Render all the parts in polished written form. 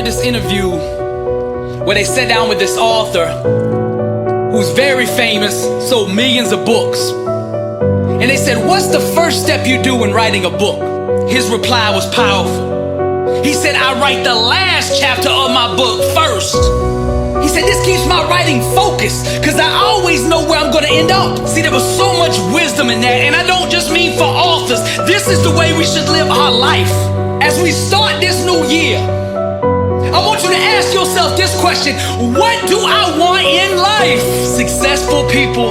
read this interview where they sat down with this author who's very famous, sold millions of books. And they said, what's the first step you do when writing a book? His reply was powerful. He said, I write the last chapter of my book first. He said, this keeps my writing focused because I always know where I'm going to end up. See, there was so much wisdom in that, and I don't just mean for authors. This is the way we should live our life. As we start this new year, I want you to ask yourself this question: what do I want in life? Successful people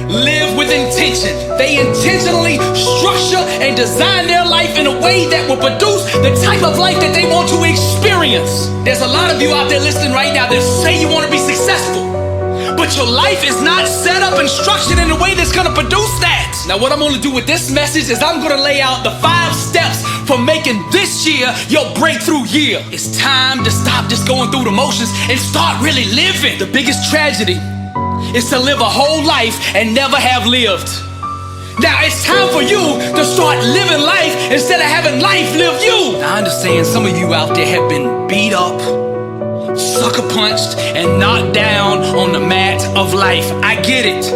live with intention. They intentionally structure and design their life in a way that will produce the type of life that they want to experience. There's a lot of you out there listening right now that say you want to be successful, but your life is not set up and structured in a way that's going to produce that. Now, what I'm going to do with this message is I'm going to lay out the 5 steps for making this year your breakthrough year. It's time to stop just going through the motions and start really living. The biggest tragedy is to live a whole life and never have lived. Now it's time for you to start living life instead of having life live you. Now, I understand some of you out there have been beat up, sucker punched, and knocked down on the mat of life. I get it.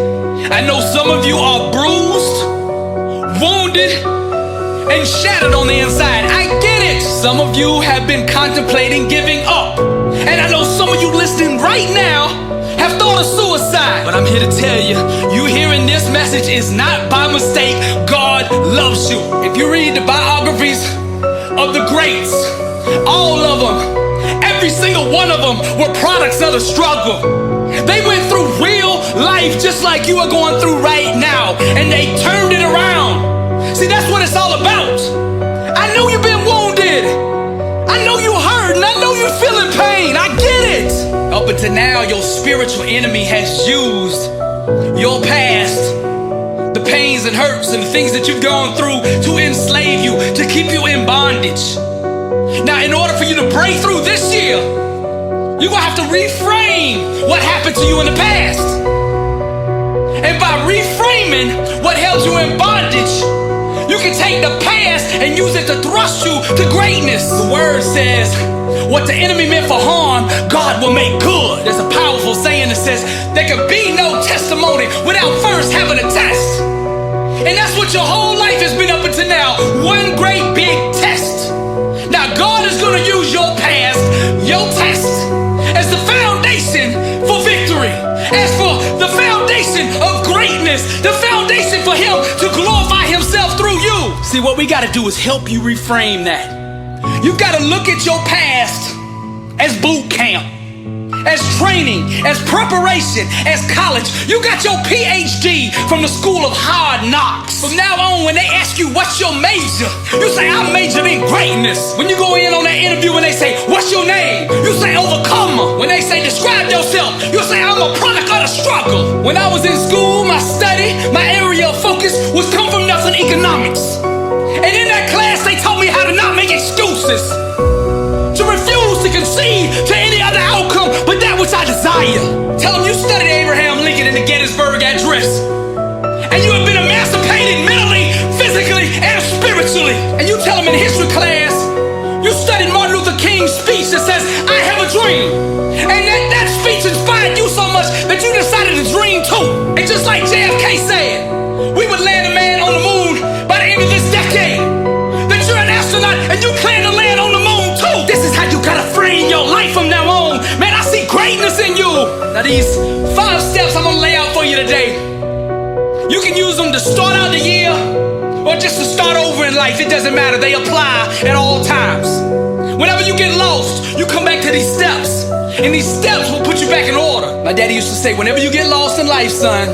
I know some of you are bruised, wounded, and shattered on the inside. I get it. Some of you have been contemplating giving up, and I know some of you listening right now have thought of suicide. But I'm here to tell you, you hearing this message is not by mistake. God loves you. If you read the biographies of the greats, all of them, every single one of them were products of the struggle. They went through real life just like you are going through right now, and they turned it around. See, that's what it's all about. I know you've been wounded. I know you hurt, and I know you're feeling pain. I get it. Up until now, your spiritual enemy has used your past, the pains and hurts and the things that you've gone through, to enslave you, to keep you in bondage. Now, in order for you to break through this year, you're gonna have to reframe what happened to you in the past. And by reframing what held you in bondage, you can take the past and use it to thrust you to greatness. The word says, what the enemy meant for harm, God will make good. There's a powerful saying that says, there can be no testimony without first having a test. And that's what your whole life has been up until now, one great big test. Now, God is going to use your past, your test, as the foundation for victory, as for the foundation of greatness, the foundation for Him to glorify Himself through you. See, what we got to do is help you reframe that. You've got to look at your past as boot camp, as training, as preparation, as college. You got your PhD from the school of hard knocks. From now on, when they ask you what's your major, you say, I majored in greatness. When you go in on that interview and they say, what's your name? You say, overcomer. When they say, describe yourself, you say, I'm a product of the struggle. When I was in school, my study, my area of focus was come from nothing economics. And in that class, they taught me how to not make excuses, to refuse to concede to any other outcome but that which I desire. Tell them you studied Abraham Lincoln in the Gettysburg Address, and you have been emancipated mentally, physically, and spiritually. And you tell them in history class, you studied Martin Luther King's speech that says, I have a dream. And that speech inspired you so much that you decided to dream too. And just like JFK said, we would land a man on the moon by the end of this decade. That you're an astronaut and you plan to land on the moon too. This is how you gotta frame your life from now on. Man, I see greatness in you. Now, these 5 steps I'm gonna lay out for you today, you can use them to start out the year or just to start over in life. It doesn't matter. They apply at all times. Whenever you get lost, you come back to these steps, and these steps will put you back in order. My daddy used to say, whenever you get lost in life, son,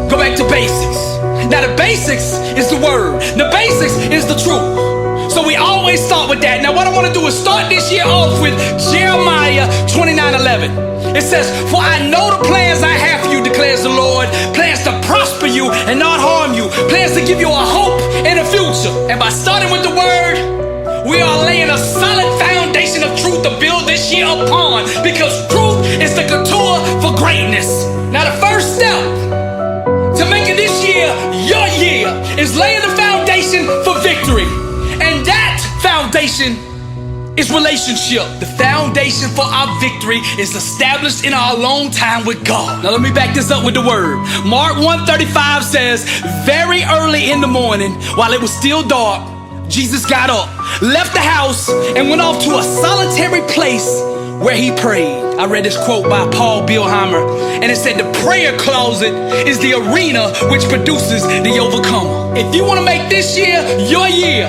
go back to basics. Now, the basics is the word. The basics is the truth. So we always start with that. Now, what I want to do is start this year off with Jeremiah 29:11. It says, for I know the plans I have for you, declares the Lord, plans to prosper you and not harm you, plans to give you a hope and a future. And by starting with the word, we are laying a solid foundation of truth to build this year upon, because truth is the couture for greatness. Now, the first step to making this year your year is laying the foundation for victory. And that foundation is relationship. The foundation for our victory is established in our alone time with God. Now let me back this up with the word. Mark 1:35 says, very early in the morning, while it was still dark, Jesus got up, left the house, and went off to a solitary place where he prayed. I read this quote by Paul Billheimer, and it said, the prayer closet is the arena which produces the overcomer. If you want to make this year your year,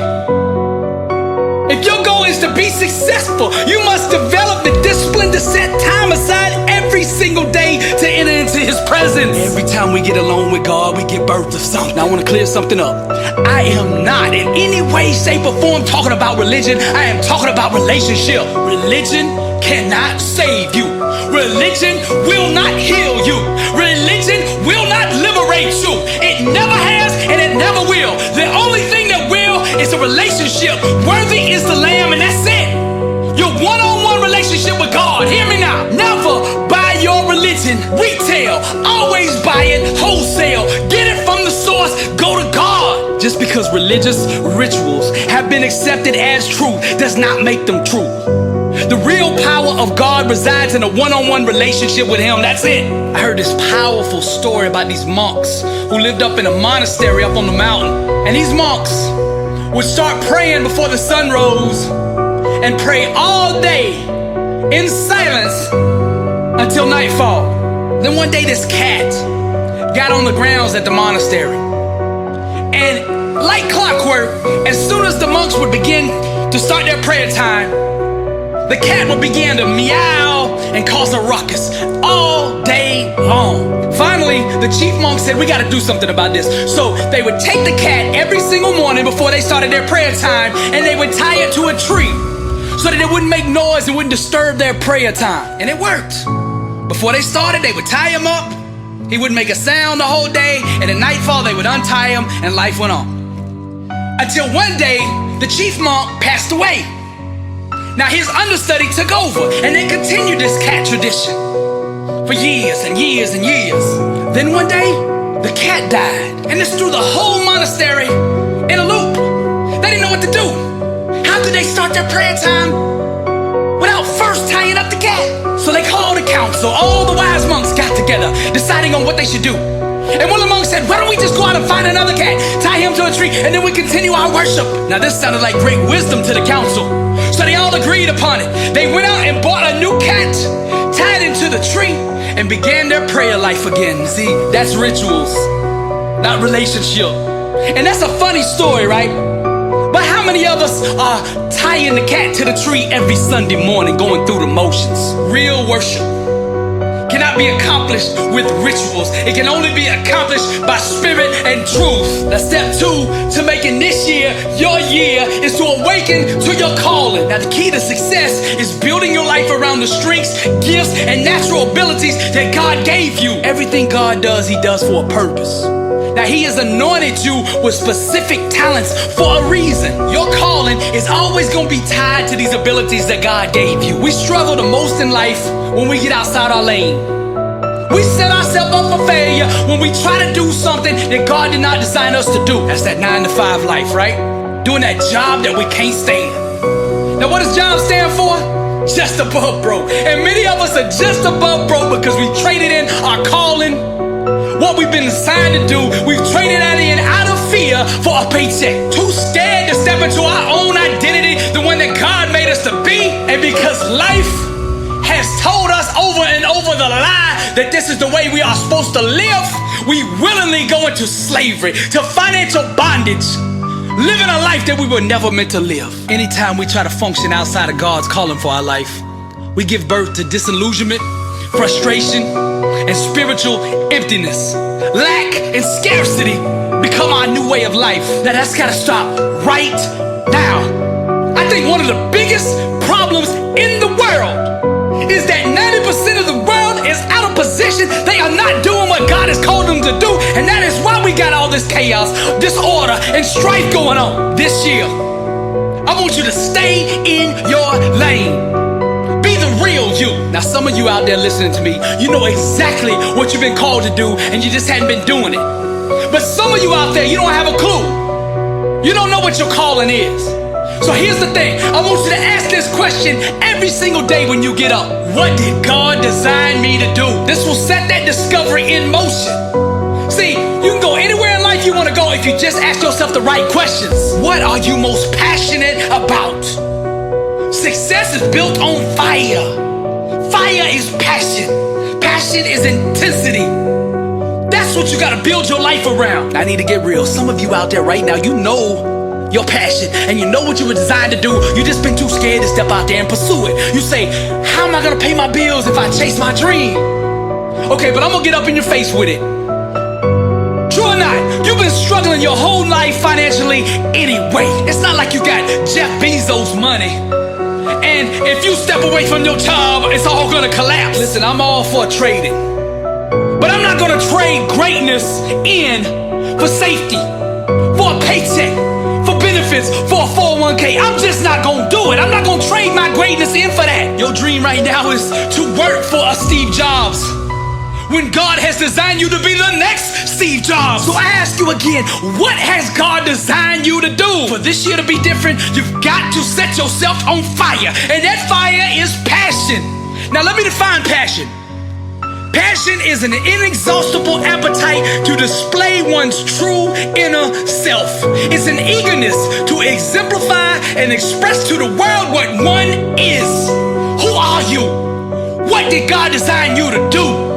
if your goal is to be successful, you must develop the discipline to set time aside every single day to enter into his presence. Every time we get alone with God, we give birth to something. Now I want to clear something up. I am not in any way, shape, or form talking about religion. I am talking about relationship. Religion cannot save you. Religion will not heal you. Religion will not liberate you. It never has and it never will. The only thing that will is a relationship. Worthy is the Lamb, and that's it. Your one-on-one relationship with God. Hear me now. Never buy your religion retail. Always buy it wholesale. Get it from the source. Go to God. Just because religious rituals have been accepted as truth does not make them true. The real power of God resides in a one-on-one relationship with him. That's it. I heard this powerful story about these monks who lived up in a monastery up on the mountain. And these monks would start praying before the sun rose and pray all day in silence until nightfall. Then one day this cat got on the grounds at the monastery. And like clockwork, as soon as the monks would begin to start their prayer time, the cat would begin to meow and cause a ruckus all day long. Finally, the chief monk said, we got to do something about this. So they would take the cat every single morning before they started their prayer time, and they would tie it to a tree so that it wouldn't make noise and wouldn't disturb their prayer time. And it worked. Before they started, they would tie him up. He wouldn't make a sound the whole day, and at nightfall, they would untie him, and life went on. Until one day, the chief monk passed away. Now his understudy took over, and they continued this cat tradition for years and years and years. Then one day, the cat died, and this threw the whole monastery in a loop. They didn't know what to do. How could they start their prayer time without first tying up the cat? So they called a council. All the wise monks got together, deciding on what they should do. And one of the monks said, why don't we just go out and find another cat, tie him to a tree, and then we continue our worship. Now this sounded like great wisdom to the council. So they all agreed upon it. They went out and bought a new cat, tied him to the tree, and began their prayer life again. See, that's rituals, not relationship. And that's a funny story, right? But how many of us are tying the cat to the tree every Sunday morning, going through the motions? Real worship cannot be accomplished with rituals. It can only be accomplished by spirit and truth. Now step 2 to making this year your year is to awaken to your calling. Now the key to success is building your life around the strengths, gifts, and natural abilities that God gave you. Everything God does, he does for a purpose. Now he has anointed you with specific talents for a reason. Your calling is always going to be tied to these abilities that God gave you. We struggle the most in life when we get outside our lane. We set ourselves up for failure when we try to do something that God did not design us to do. That's that 9-to-5 life, right? Doing that job that we can't stand. Now what does job stand for? Just above broke. And many of us are just above broke because we traded in our calling, what we've been assigned to do. We've traded that in out of fear for a paycheck. Too scared to step into our own identity, the one that God made us to be. And because life has told us over and over the lie that this is the way we are supposed to live, we willingly go into slavery, to financial bondage, living a life that we were never meant to live. Anytime we try to function outside of God's calling for our life, we give birth to disillusionment, frustration, and spiritual emptiness. Lack and scarcity become our new way of life. Now that's gotta stop right now. I think one of the biggest problems in the world is that 90% of the world is out of position. They are not doing what God has called them to do, and that is why we got all this chaos, disorder, and strife going on. This year, I want you to stay in your lane. Be the real you. Now some of you out there listening to me, you know exactly what you've been called to do, and you just hadn't been doing it. But some of you out there, you don't have a clue. You don't know what your calling is. So here's the thing, I want you to ask this question every single day when you get up. What did God design me to do? This will set that discovery in motion. See, you can go anywhere in life you want to go if you just ask yourself the right questions. What are you most passionate about? Success is built on fire. Fire is passion. Passion is intensity. That's what you gotta build your life around. I need to get real. Some of you out there right now, you know your passion and you know what you were designed to do. You just been too scared to step out there and pursue it. You say, how am I gonna pay my bills if I chase my dream? Okay, but I'm gonna get up in your face with it. True or not, you've been struggling your whole life financially anyway. It's not like you got Jeff Bezos money. And if you step away from your job, it's all gonna collapse. Listen, I'm all for trading, but I'm not gonna trade greatness in for safety, for a paycheck, for benefits, for a 401k. I'm just not gonna do it. I'm not gonna trade my greatness in for that. Your dream right now is to work for a Steve Jobs, when God has designed you to be the next Steve Jobs. So I ask you again, what has God designed you to do? For this year to be different, you've got to set yourself on fire. And that fire is passion. Now let me define passion. Passion is an inexhaustible appetite to display one's true inner self. It's an eagerness to exemplify and express to the world what one is. Who are you? What did God design you to do?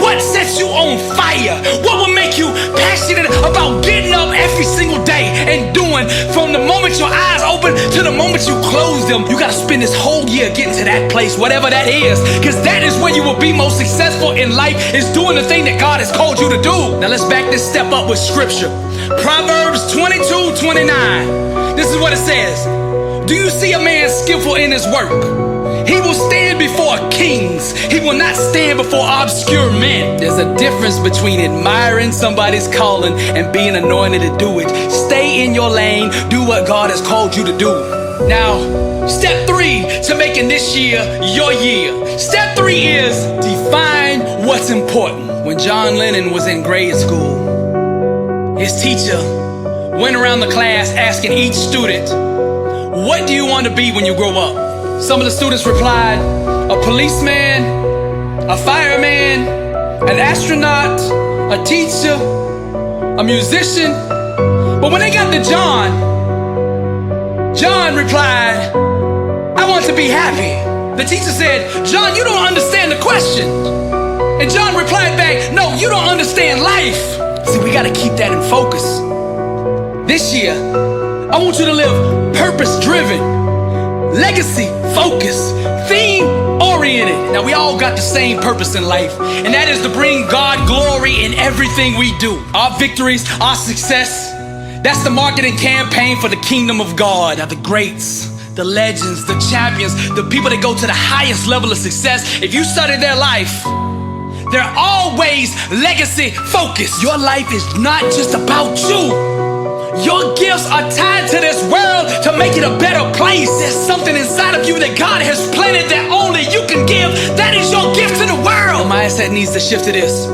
What sets you on fire? What will make you passionate about getting up every single day and doing from the moment your eyes open to the moment you close them? You gotta spend this whole year getting to that place, whatever that is, because that is where you will be most successful in life, is doing the thing that God has called you to do. Now let's back this step up with scripture. Proverbs 22:29. This is what it says. Do you see a man skillful in his work? He will stand before kings. He will not stand before obscure men. There's a difference between admiring somebody's calling and being anointed to do it. Stay in your lane. Do what God has called you to do. Now, step 3 to making this year your year. Step 3 is define what's important. When John Lennon was in grade school, his teacher went around the class asking each student, what do you want to be when you grow up? Some of the students replied, a policeman, a fireman, an astronaut, a teacher, a musician. But when they got to John, John replied, I want to be happy. The teacher said, John, you don't understand the question. And John replied back, no, you don't understand life. See, we got to keep that in focus. This year, I want you to live purpose-driven, legacy-focused, theme-oriented. Now, we all got the same purpose in life, and that is to bring God glory in everything we do. Our victories, our success, that's the marketing campaign for the kingdom of God. Now, the greats, the legends, the champions, the people that go to the highest level of success, if you study their life, they're always legacy-focused. Your life is not just about you. Your gifts are tied to this world to make it a better place. There's something inside of you that God has planted that only you can give. That is your gift to the world. My mindset needs to shift to this.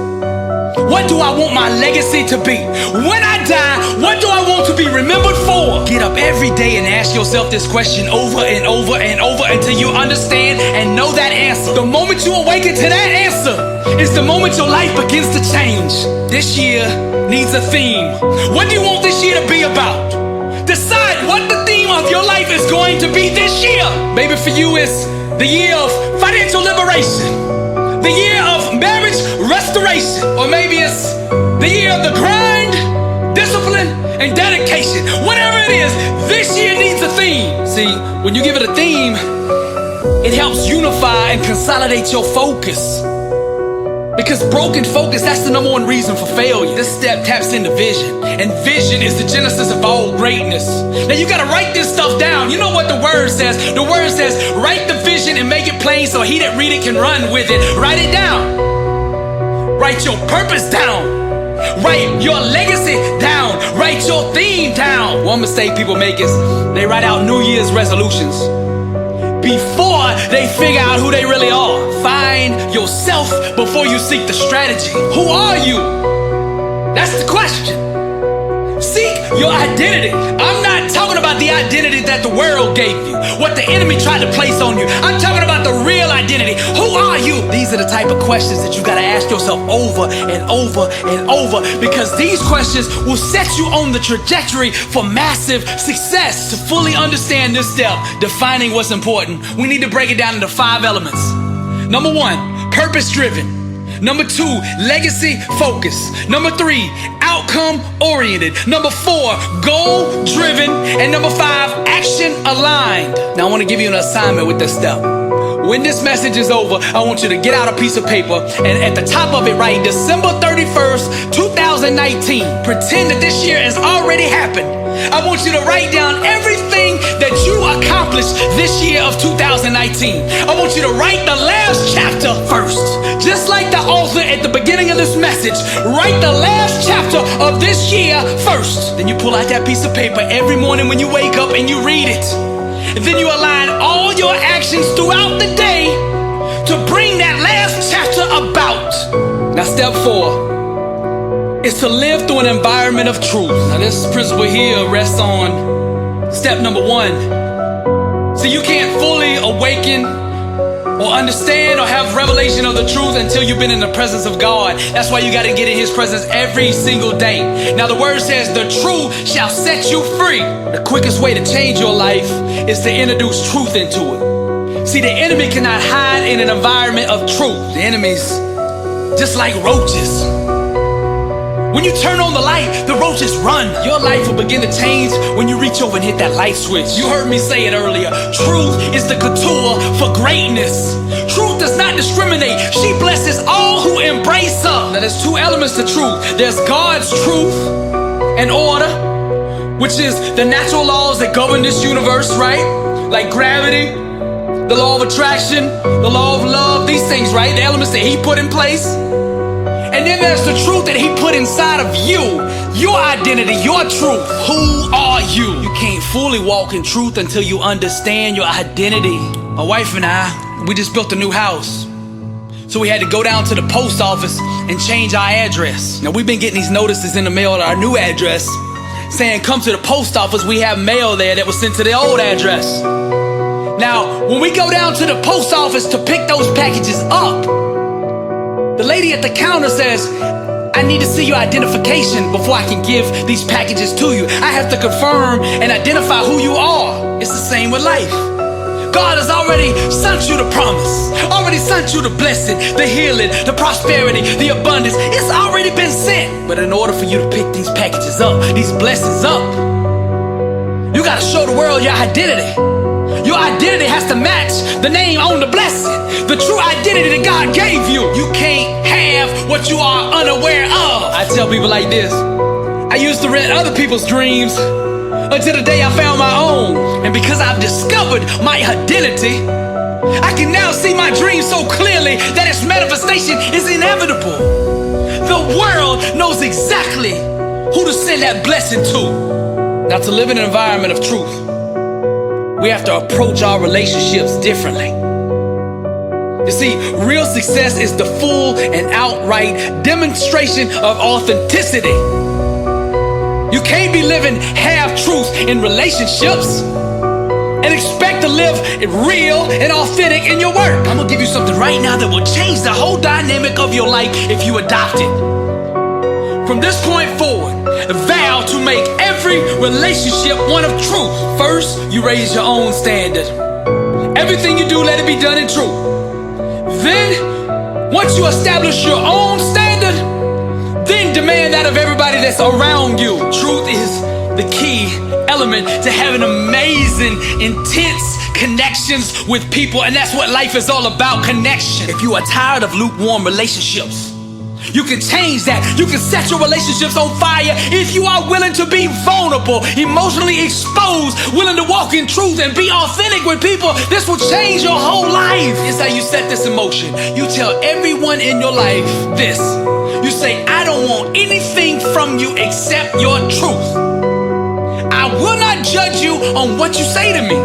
What do I want my legacy to be? When I die, what do I want to be remembered for? Get up every day and ask yourself this question over and over and over until you understand and know that answer. The moment you awaken to that answer is the moment your life begins to change. This year needs a theme. What do you want this year to be about? Decide what the theme of your life is going to be this year. Maybe for you it's the year of financial liberation, the year of marriage restoration, or maybe it's the year of the grind, discipline, and dedication. Whatever it is, this year needs a theme. See, when you give it a theme, it helps unify and consolidate your focus. Because broken focus, that's the number one reason for failure. This step taps into vision, and vision is the genesis of all greatness. Now you gotta write this stuff down. You know what the word says? The word says, write the vision and make it plain so he that read it can run with it. Write it down. Write your purpose down. Write your legacy down. Write your theme down. One mistake people make is they write out New Year's resolutions before they figure out who they really are. Find yourself before you seek the strategy. Who are you? That's the question. Seek your identity. I'm not talking talking about the identity that the world gave you, what the enemy tried to place on you. I'm talking about the real identity. Who are you? These are the type of questions that you gotta ask yourself over and over and over, because these questions will set you on the trajectory for massive success. To fully understand this step, defining what's important, we need to break it down into 5 elements. Number 1, purpose-driven. Number 2, legacy focus. Number 3, outcome oriented. Number 4, goal driven. And number 5, action aligned. Now I want to give you an assignment with this step. When this message is over, I want you to get out a piece of paper and at the top of it write December 31st, 2019. Pretend that this year has already happened. I want you to write down everything that you accomplished this year of 2019. I want you to write the last chapter first. Just like the author at the beginning of this message, write the last chapter of this year first. Then you pull out that piece of paper every morning when you wake up and you read it. And then you align all your actions throughout the day to bring that last chapter about. Now step 4 is to live through an environment of truth. Now this principle here rests on step number 1. So you can't fully awaken or understand or have revelation of the truth until you've been in the presence of God. That's why you got to get in His presence every single day. Now the word says the truth shall set you free. The quickest way to change your life is to introduce truth into it. See, the enemy cannot hide in an environment of truth. The enemy's just like roaches. When you turn on the light, the roaches run. Your life will begin to change when you reach over and hit that light switch. You heard me say it earlier. Truth is the couture for greatness. Truth does not discriminate. She blesses all who embrace her. Now there's 2 elements to truth. There's God's truth and order, which is the natural laws that govern this universe, right? Like gravity, the law of attraction, the law of love, these things, right? The elements that He put in place. And then there's the truth that He put inside of you. Your identity, your truth. Who are you? You can't fully walk in truth until you understand your identity. My wife and I, we just built a new house. So we had to go down to the post office and change our address. Now we've been getting these notices in the mail to our new address saying come to the post office, we have mail there that was sent to the old address. Now, when we go down to the post office to pick those packages up, the lady at the counter says, I need to see your identification before I can give these packages to you. I have to confirm and identify who you are. It's the same with life. God has already sent you the promise, already sent you the blessing, the healing, the prosperity, the abundance. It's already been sent. But in order for you to pick these packages up, these blessings up, you gotta show the world your identity. Your identity has to match the name on the blessing, the true identity that God gave you. You can't have what you are unaware of. I tell people like this, I used to rent other people's dreams until the day I found my own. And because I've discovered my identity, I can now see my dream so clearly that its manifestation is inevitable. The world knows exactly who to send that blessing to. Now, to live in an environment of truth, we have to approach our relationships differently. You see, real success is the full and outright demonstration of authenticity. You can't be living half-truths in relationships and expect to live real and authentic in your work. I'm gonna give you something right now that will change the whole dynamic of your life if you adopt it. From this point forward, vow to make every relationship one of truth. First, you raise your own standard. Everything you do, let it be done in truth. Then, once you establish your own standard, then demand that of everybody that's around you. Truth is the key element to having amazing, intense connections with people, and that's what life is all about, connection. If you are tired of lukewarm relationships, you can change that. You can set your relationships on fire if you are willing to be vulnerable, emotionally exposed, willing to walk in truth and be authentic with people. This will change your whole life. It's how you set this in motion. You tell everyone in your life this. You say, I don't want anything from you except your truth. I will not judge you on what you say to me.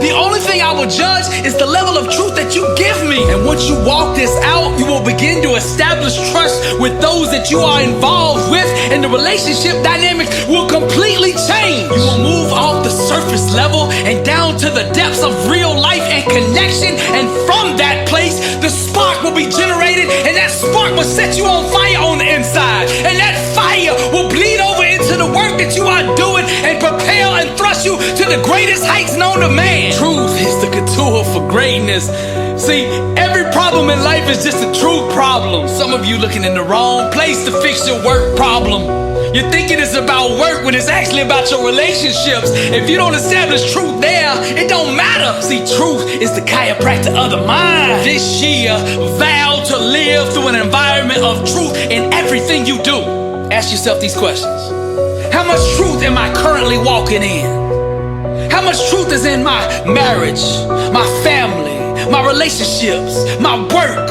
The only thing I will judge is the level of truth that you give me. And once you walk this out, you will begin to establish trust with those that you are involved with, and the relationship dynamic will completely change. You will move off the surface level and down to the depths of real life and connection, and from that place, the spark will be generated, and that spark will set you on fire on the inside, and that fire will bleed over into the work that you are doing and propel and thrust you to the greatest heights known to man. Truth is the couture for greatness. See, every problem in life is just a truth problem. Some of you looking in the wrong place to fix your work problem. You're thinking it's about work when it's actually about your relationships. If you don't establish truth there, it don't matter. See, truth is the chiropractor of the mind. This year, vow to live through an environment of truth in everything you do. Ask yourself these questions. How much truth am I currently walking in? How much truth is in my marriage, my family, my relationships, my work?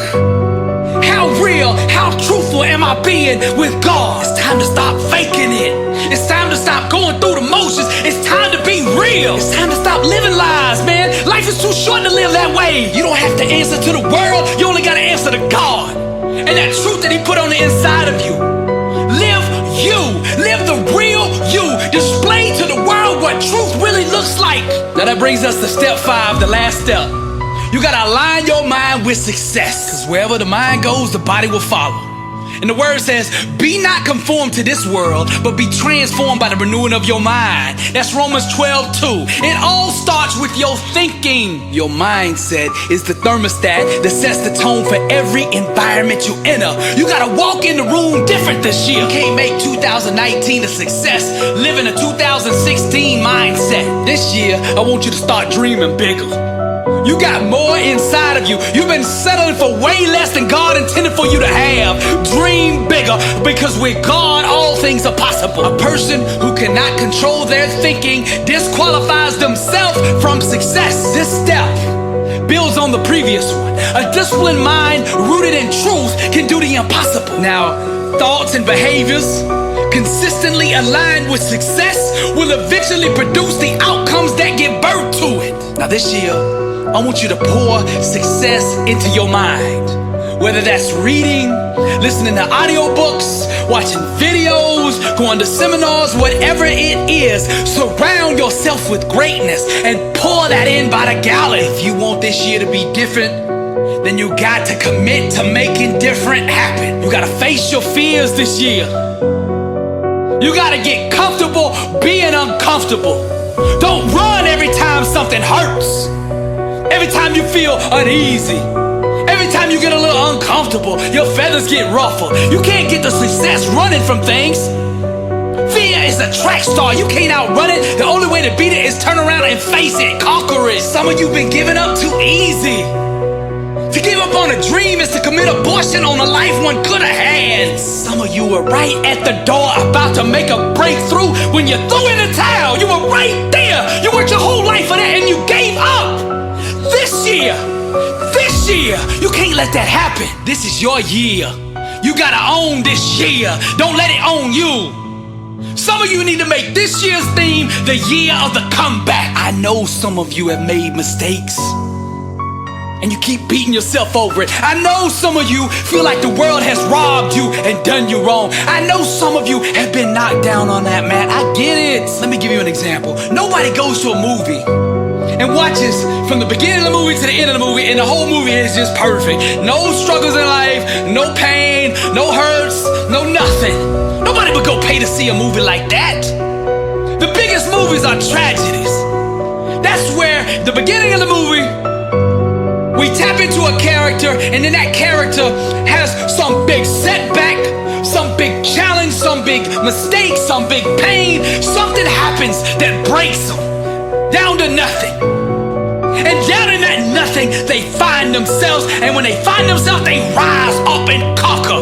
How real, how truthful am I being with God? It's time to stop faking it. It's time to stop going through the motions. It's time to be real. It's time to stop living lies, man. Life is too short to live that way. You don't have to answer to the world. You only got to answer to God. And that truth that He put on the inside of you. Live you. Live the real you. Display to the world what truth really looks like. Now that brings us to step 5, the last step. You gotta align your mind with success, because wherever the mind goes, the body will follow. And the word says, be not conformed to this world, but be transformed by the renewing of your mind. That's Romans 12:2. It all starts with your thinking. Your mindset is the thermostat that sets the tone for every environment you enter. You gotta walk in the room different this year. You can't make 2019 a success living a 2016 mindset. This year, I want you to start dreaming bigger. You got more inside of you. You've been settling for way less than God intended for you to have. Dream bigger, because with God, all things are possible. A person who cannot control their thinking disqualifies themselves from success. This step builds on the previous one. A disciplined mind rooted in truth can do the impossible. Now, thoughts and behaviors consistently aligned with success will eventually produce the outcomes that give birth to it. Now this year, I want you to pour success into your mind. Whether that's reading, listening to audiobooks, watching videos, going to seminars, whatever it is, surround yourself with greatness and pour that in by the gallon. If you want this year to be different, then you got to commit to making different happen. You gotta face your fears this year. You gotta get comfortable being uncomfortable. Don't run every time something hurts. Every time you feel uneasy, every time you get a little uncomfortable, your feathers get ruffled. You can't get the success running from things. Fear is a track star. You can't outrun it. The only way to beat it is turn around and face it, conquer it. Some of you been giving up too easy. To give up on a dream is to commit abortion on a life one could have had. Some of you were right at the door about to make a breakthrough when you threw in the towel. You were right there. You worked your whole life for that and you gave up. This year, you can't let that happen. This is your year. You gotta own this year. Don't let it own you. Some of you need to make this year's theme the year of the comeback. I know some of you have made mistakes and you keep beating yourself over it. I know some of you feel like the world has robbed you and done you wrong. I know some of you have been knocked down on that mat. I get it. Let me give you an example. Nobody goes to a movie and watches from the beginning of the movie to the end of the movie, and the whole movie is just perfect. No struggles in life, no pain, no hurts, no nothing. Nobody would go pay to see a movie like that. The biggest movies are tragedies. That's where the beginning of the movie, we tap into a character, and then that character has some big setback, some big challenge, some big mistake, some big pain. Something happens that breaks them down to nothing. And down in that nothing, they find themselves. And when they find themselves, they rise up and conquer.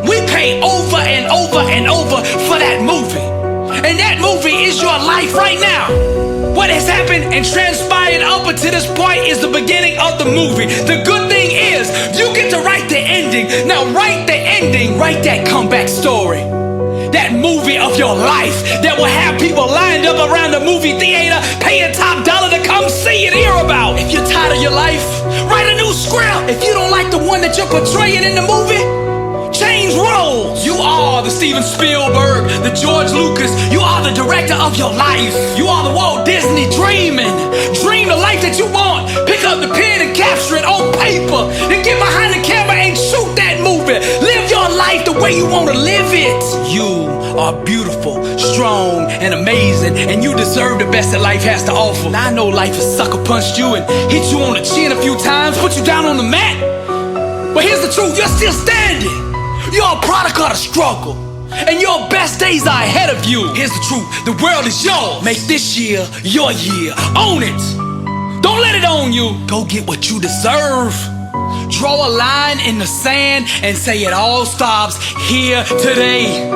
We pay over and over and over for that movie. And that movie is your life right now. What has happened and transpired up until this point is the beginning of the movie. The good thing is, you get to write the ending. Now write the ending, write that comeback story. That movie of your life that will have people lined up around the movie theater paying top dollar to come see it. of your life. Write a new script. If you don't like the one that you're portraying in the movie, change roles. You are the Steven Spielberg, the George Lucas. You are the director of your life. You are the Walt Disney dreaming. Dream the life that you want. Pick up the pen and capture it on paper. Then get behind the camera and shoot that movie. Live your life the way you want to live it. You are beautiful, strong, and amazing, and you deserve the best that life has to offer. Now I know life has sucker punched you and hit you on the chin a few times, put you down on the mat. But here's the truth, you're still standing. You're a product of the struggle, and your best days are ahead of you. Here's the truth, the world is yours. Make this year your year. Own it. Don't let it own you. Go get what you deserve. Draw a line in the sand and say it all stops here today.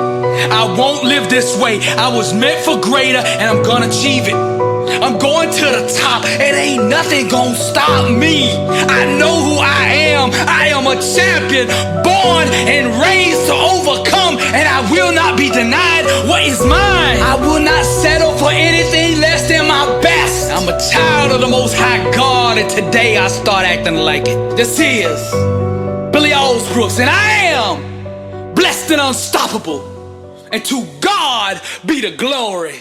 I won't live this way. I was meant for greater, and I'm gonna achieve it. I'm going to the top, and ain't nothing gonna stop me. I know who I am. I am a champion, born and raised to overcome, and I will not be denied what is mine. I will not settle for anything less than my best. I'm a child of the Most High God, and today I start acting like it. This is Billy Alsbrooks, and I am blessed and unstoppable. And to God be the glory.